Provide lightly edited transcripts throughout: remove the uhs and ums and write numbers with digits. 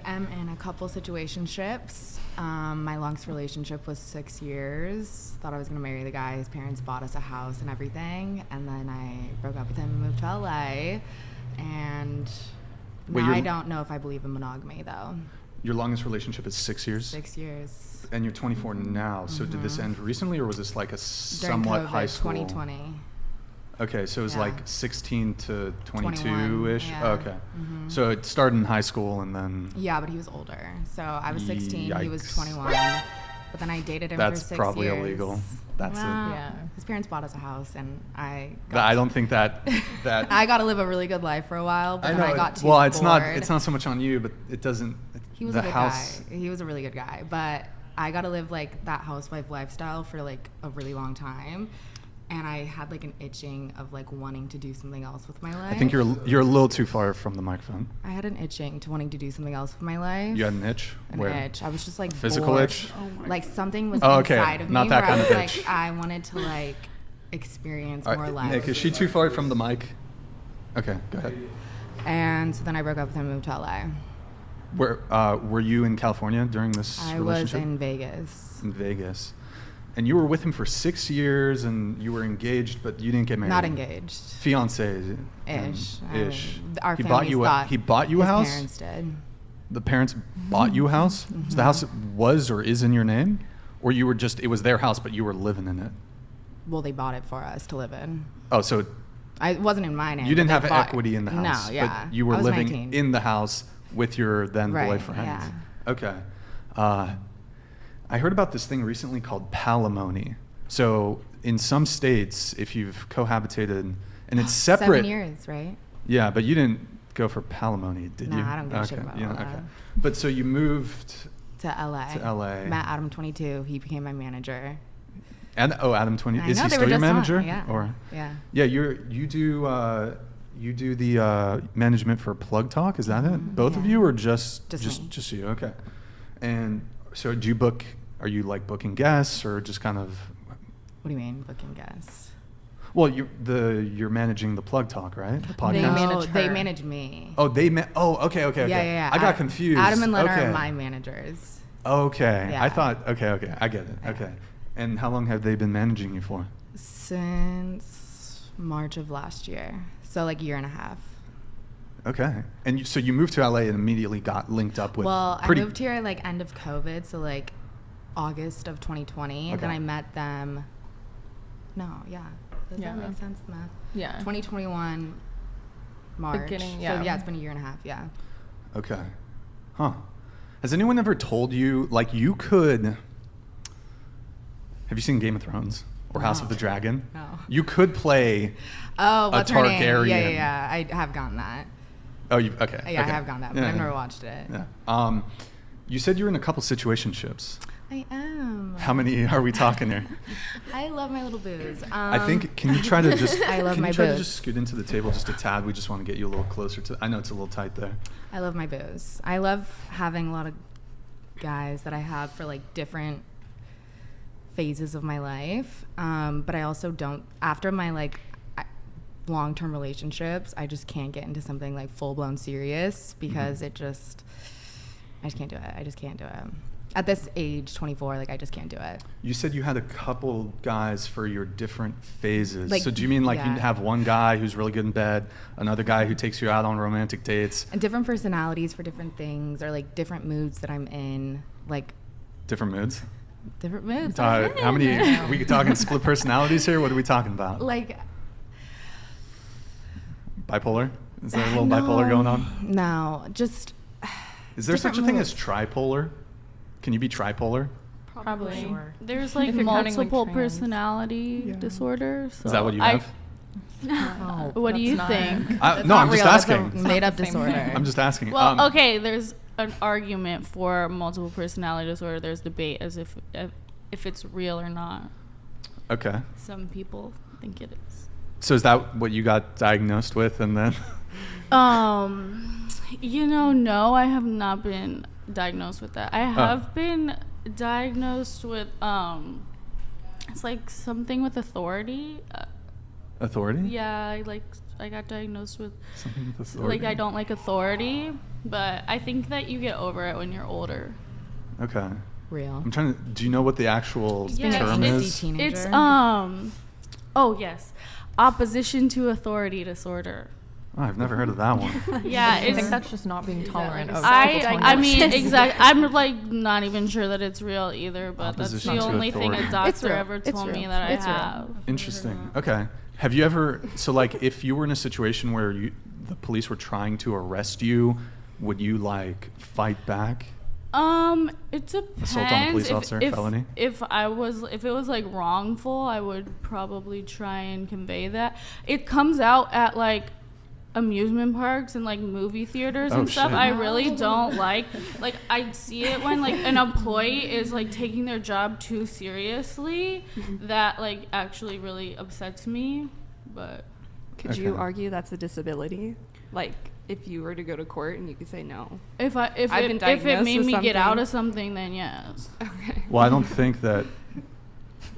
I am in a couple situationships. My longest relationship was 6 years. Thought I was gonna marry the guy. His parents bought us a house and everything, and then I broke up with him and moved to LA. And now I don't know if I believe in monogamy though. Your longest relationship is 6 years? 6 years. And you're 24 now, so did this end recently, or was this like a somewhat COVID, high school? 2020. Okay, so it was like 16 to 22-ish? Yeah. Okay. So it started in high school and then... Yeah, but he was older. So I was 16, he was Yikes. 21. But then I dated him for 6 years. That's probably illegal. That's it. Yeah. His parents bought us a house, and I don't think that... I got to live a really good life for a while, but then I got too well, bored. it's not so much on you, but it doesn't... He was a good guy. He was a really good guy, but I got to live like that housewife lifestyle for like a really long time. And I had like an itching of like wanting to do something else with my life. I think you're a little too far from the microphone. I had an itching to wanting to do something else with my life. You had an itch? An itch. I was just like physical bored. itch? Like something was inside of me Not that where kind I was of like, itch. I wanted to like experience more life. Nick, is she too far from the mic? Okay, go ahead. And so then I broke up with him and moved to LA. Where were you in California during this I relationship? was in Vegas. In Vegas. And you were with him for 6 years, and you were engaged, but you didn't get married. Not engaged. Fiancé. Ish. Ish. Our He families thought he bought you a house? His parents did. The parents bought you a house? So the house was or is in your name? Or you were just, it was their house, but you were living in it? Well, they bought it for us to live in. Oh, so It wasn't in my name. you didn't but have they bought equity in the house. No, yeah. But you were I was living 19. in the house with your then Right, boyfriend. yeah. Okay. I heard about this thing recently called palimony. So in some states, if you've cohabitated, and it's separate. 7 years, right? Yeah, but you didn't go for palimony, did you? Nah, I don't give a shit about all that. But so you moved To LA. to LA. Met Adam 22. He became my manager. And Adam 20. I Is know, he they still were your just on, manager? yeah. Or Yeah. yeah, you do the management for Plug Talk. Is that it? Both of Yeah. you, or just me. just you? Okay. And so do you book? Are you like booking guests, or just kind of? What do you mean, booking guests? Well, you're managing the Plug Talk, right? The podcast. They manage me. Oh, okay. Yeah. I got confused. Adam and Len okay. are my managers. Okay. Yeah. I thought. Okay. I get it. Yeah. Okay. And how long have they been managing you for? Since March of last year. So like a year and a half. Okay. And so you moved to LA and immediately got linked up with. Well, I moved here like end of COVID, so like August of 2020. Okay. Then I met them. No, yeah. Does that make sense, the math? Yeah. 2021 March. Beginning, So yeah, it's been a year and a half, yeah. Okay. Huh. Has anyone ever told you, like, you could... Have you seen Game of Thrones? Or House of the Dragon? No. You could play What's her name? Targaryen. Yeah. I have gotten that. Oh, okay. Yeah, okay. I have gotten that, but I've never watched it. Yeah. You said you're in a couple situationships. I am. How many are we talking here? I love my little booze. I think, can you try to just... I love can my you try to booze. just scoot into the table just a tad? We just want to get you a little closer to... I know it's a little tight there. I love my booze. I love having a lot of guys that I have for like different phases of my life. But I also don't, after my like long-term relationships, I just can't get into something like full-blown serious because I just can't do it. I just can't do it. At this age, 24, like I just can't do it. You said you had a couple guys for your different phases. Like, so do you mean like yeah. you have one guy who's really good in bed, another guy who takes you out on romantic dates? And different personalities for different things, or like different moods that I'm in, like Different moods? different moods. How many, are we talking split personalities here? What are we talking about? Like Bipolar? Is there a little bipolar going on? No, just Is there such a different thing moods. as tripolar? Can you be tripolar? Probably. Sure. There's If like you're counting, like, multiple trans. personality disorder. So Is that what you have? What do you That's think? No, not I'm just real. That's a asking. made-up the same thing. disorder. I'm just asking. Well, okay, there's an argument for multiple personality disorder. There's debate as if it's real or not. Okay. Some people think it is. So is that what you got diagnosed with and then? No, I have not been diagnosed with that. I have been diagnosed with it's like something with authority. Authority? Yeah, I like got diagnosed with something with authority. like I don't like authority, but I think that you get over it when you're older. Okay. Real. I'm trying to. Do you know what the actual Yes. term It's is? teenager. It's oh yes, opposition to authority disorder. Oh, I've never heard of that one. Yeah, I think it's that's just not being tolerant of I people telling I you mean what to exactly. say. I'm like not even sure that it's real either, but Opposition that's to the only thing authority. a doctor It's real. ever It's told me real. that It's I real. have. Interesting. Okay. Have you ever? So like, if you were in a situation where the police were trying to arrest you, would you like fight back? It depends. Assault on a police officer, felony? If it was like wrongful, I would probably try and convey that. It comes out at like amusement parks and like movie theaters and stuff. shit. I really don't like I see it when like an employee is like taking their job too seriously. That like actually really upsets me. But Could you Okay. argue that's a disability? Like, if you were to go to court and you could say no. if I've been it diagnosed made with me get out something. of something, then yes. Okay. Well, I don't think that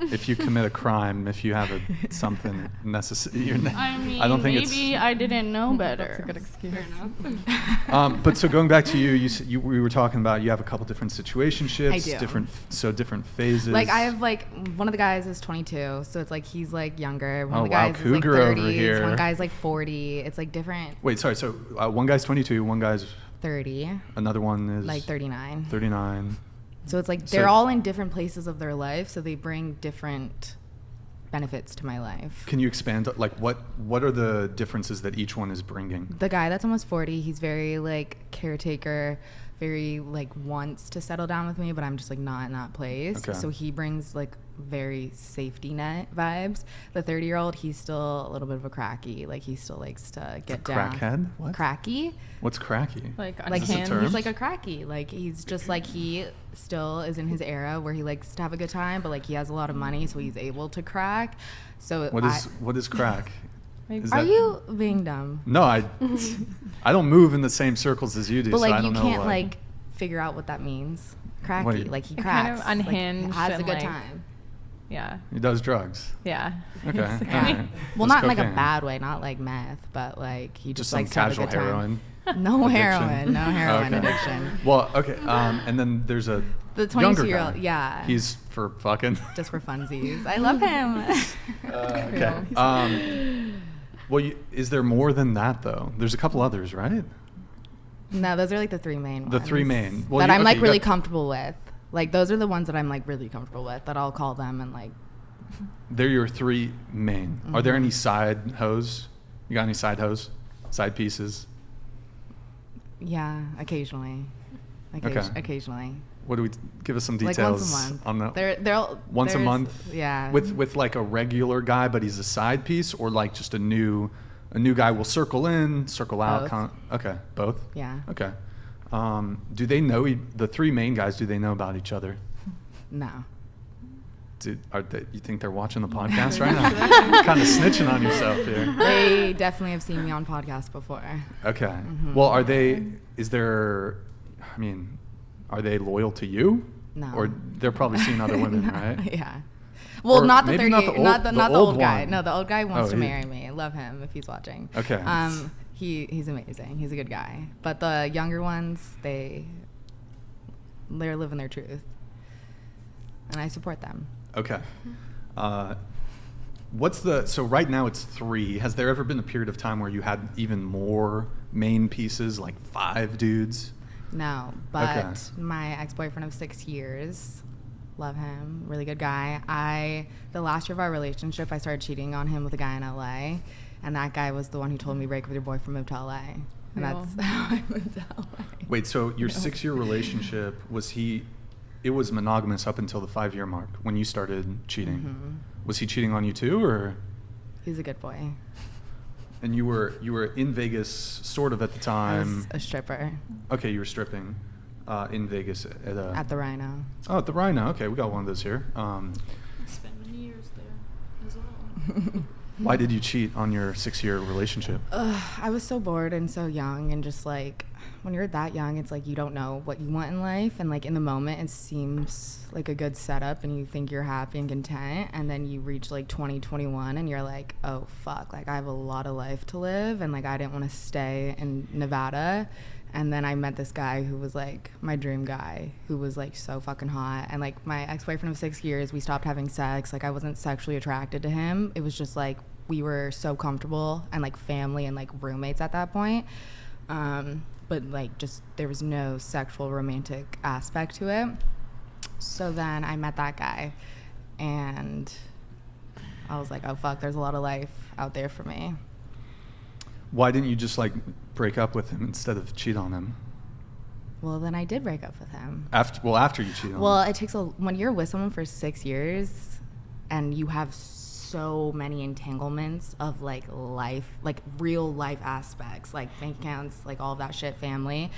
if you commit a crime, if you have something necessary, I mean, I don't think maybe I didn't know better. That's a good excuse. But so going back to we were talking about you have a couple different situationships, I do. different phases. Like I have like one of the guys is 22, so it's like he's like younger. One Oh, of the wow, guys is like cougar over 30s. here. One guy's like 40. It's like different. Wait, sorry. So one guy's 22, one guy's 30, another one is like 39. 39. So it's like So- they're all in different places of their life, so they bring different benefits to my life. Can you expand? Like what are the differences that each one is bringing? The guy that's almost 40, he's very like caretaker, very like wants to settle down with me, but I'm just like not in that place. Okay. So he brings like very safety net vibes. The 30-year-old, he's still a little bit of a cracky. Like he still likes to get down. Crackhead? What? Cracky? What's cracky? Like, Like this a him, term? he's like a cracky. Like he's just like he still is in his era where he likes to have a good time, but like he has a lot of money, so he's able to crack. So What is crack? Is are that- you being dumb? No, I don't move in the same circles as you do. But so I like don't you know can't what- like figure out what that means. Cracky, Wait. like he Kind cracks, of like, unhinged has a and, good like- time. Yeah. He does drugs. Yeah. Okay. Basically. all right. Well, Just not in like a cocaine. bad way, not like meth, but like he Just just some likes to have a casual good time. heroin. No addiction? heroin, no heroin Okay. addiction. Well, okay. And then there's a The younger 22-year-old, guy. yeah. He's for fucking. just for funsies. I love him. Okay. Well, is there more than that though? There's a couple others, right? No, those are like the three main ones. The three main. Well, that I'm like you really got- comfortable with. Like those are the ones that I'm like really comfortable with. That I'll call them and like. They're your three main. Are there Mhm. any side hoes? You got any side hoes? Side pieces? Yeah, occasionally. Okay. Occasionally. What do we give us some Like details once a month. on that? They're all, Once a there's- month? Yeah. With like a regular guy, but he's a side piece, or like just a new guy will circle in, circle out. Both. Okay, both. Yeah. Okay. Do they know the three main guys? Do they know about each other? No. You think they're watching the podcast right now? Kind of snitching on yourself here. They definitely have seen me on podcasts before. Okay. Mhm. Well, are they loyal to you? No. Or they're probably seeing other women, No, right? Yeah. Well, Or not the maybe 30, not the old- not the the old old guy. one. No, the old guy wants Oh, to he- marry me. I love him if he's watching. Okay. He's amazing. He's a good guy. But the younger ones, they're living their truth, and I support them. Okay. So right now it's 3. Has there ever been a period of time where you had even more main pieces, like 5 dudes? No, but Okay. my ex-boyfriend of 6 years, love him, really good guy. The last year of our relationship, I started cheating on him with a guy in LA, and that guy was the one who told me break with your boyfriend, move to LA, and Cool. that's how I moved to LA. Wait, so your 6-year relationship, it was monogamous up until the 5-year mark when you started cheating. Mhm. Was he cheating on you too, or? He's a good boy. And you were in Vegas sort of at the I time. was a stripper Okay, you were stripping in Vegas at at the Rhino. Oh, at the Rhino. Okay, we got one of those here. Spent many years there as well. Why did you cheat on your 6-year relationship? I was so bored and so young and just like when you're that young, it's like you don't know what you want in life, and like in the moment it seems like a good setup and you think you're happy and content, and then you reach like 2021 and you're like, oh fuck, like I have a lot of life to live, and like I didn't want to stay in Nevada. And then I met this guy who was like my dream guy, who was like so fucking hot. And like my ex-boyfriend of 6 years, we stopped having sex. Like I wasn't sexually attracted to him. It was just like we were so comfortable and like family and like roommates at that point. But like just there was no sexual romantic aspect to it. So then I met that guy and I was like, oh fuck, there's a lot of life out there for me. Why didn't you just like break up with him instead of cheat on him? Well, then I did break up with him. After you cheated on him. Well, it takes when you're with someone for 6 years and you have so many entanglements of like life, like real life aspects, like bank accounts, like all of that shit, family,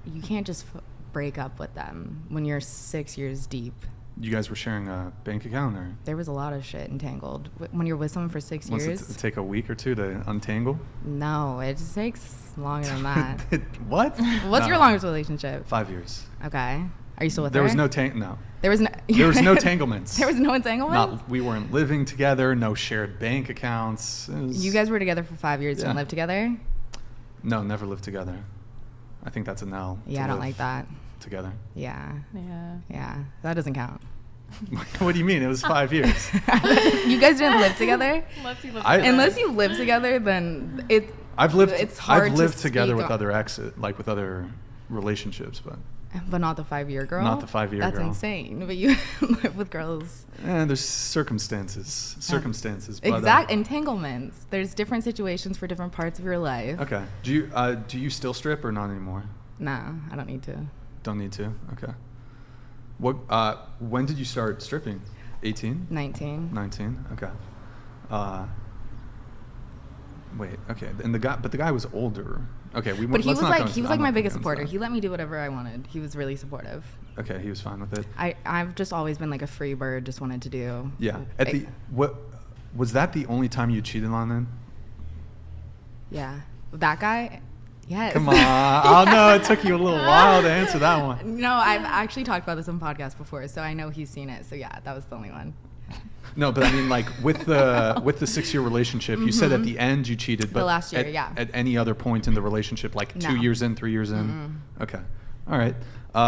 you can't just break up with them when you're 6 years deep. You guys were sharing a bank account, or? There was a lot of shit entangled. When you're with someone for 6 years. Does it take a week or two to untangle? No, it just takes longer than that. What? What's your longest relationship? 5 years. Okay. Are you still with her? There was no no. There was no. There was no tanglements. There was no entanglements? We weren't living together. No shared bank accounts. You guys were together for 5 years and lived together? No, never lived together. I think that's a no. Yeah, I don't like that. Together. Yeah. Yeah. Yeah. That doesn't count. What do you mean? It was 5 years. You guys didn't live together? Unless you live together, then it. I've lived. It's hard I've lived to together with speak other exes, like with other relationships, But not the 5 year girl. Not the 5 year girl. That's insane. But you live with girls. There's circumstances. But, Exact entanglements. There's different situations for different parts of your life. Okay. Do you still strip or not anymore? No, I don't need to. Don't need to. Okay. What? When did you start stripping? 18? 19. 19. Okay. Wait. Okay. And the guy was older. Okay. But he was like my biggest supporter. He let me do whatever I wanted. He was really supportive. Okay. He was fine with it. I've just always been like a free bird. Just wanted to do. Yeah. Was that the only time you cheated on him? Yeah. That guy. Yes. Come on. Oh, no, it took you a little while to answer that one. No, I've actually talked about this on podcasts before, so I know he's seen it. So yeah, that was the only one. No, but I mean, like with the 6 year relationship, you said at the end you cheated, but the last year, yeah. At any other point in the relationship, like 2 years in, 3 years in? Okay. All right.